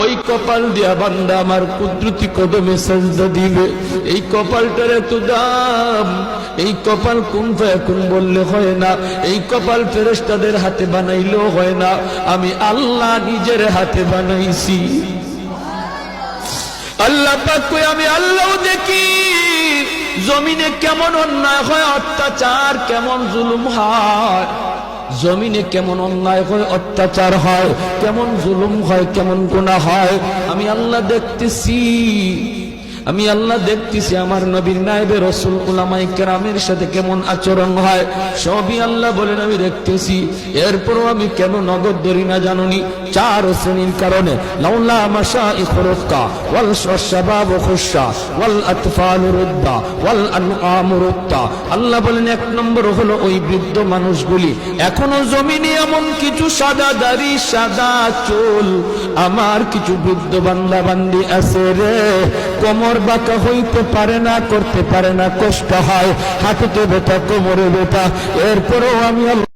ওই কপাল দিয়া বান্দা আমার কুদরতি কদমে সাজদা দিবে। এই কপালটার এত দাম। এই কপাল কুন ফায়াকুন বললে হয় না, এই কপাল ফেরেশতাদের হাতে বানাইলেও হয় না, আমি আল্লাহ নিজের হাতে বানাইছি। আল্লাহ পাক কই আমি আল্লাহও দেখি জমিনে কেমন অন্যায় হয়, অত্যাচার কেমন জুলুম হয়, জমিনে কেমন অন্যায় হয়, অত্যাচার হয়, কেমন জুলুম হয়, কেমন গুনাহ হয়, আমি আল্লাহ দেখতেছি। আমি আল্লাহ দেখতেছি আমার নবীর নায়েবে রাসূল উলামায়ে কেরামের সাথে কেমন আচরণ হয়, সবই আল্লাহ বলেন আমি দেখতেছি। এরপরও আমি কেন নগদ ধরি না জানুনি? চার শ্রেণীর কারণে। লাউলা মাশাইখুর রুক্কা ওয়াল শাবাবু খুশা ওয়াল আতফালু রুদ্দা ওয়াল আনআমু রুক্তা। আল্লাহ বলেন এক নম্বর হলো ওই বৃদ্ধ মানুষগুলি, এখনো জমিনে এমন কিছু সাদা দাড়ি সাদা চুল আমার কিছু বৃদ্ধ বান্দা বান্দি আছে রে, কোমর বাঁকা হইতে পারে না, করতে পারে না, কষ্ট হয়, হাঁটুতে ব্যথা, কোমরে ব্যথা, এরপরেও আমি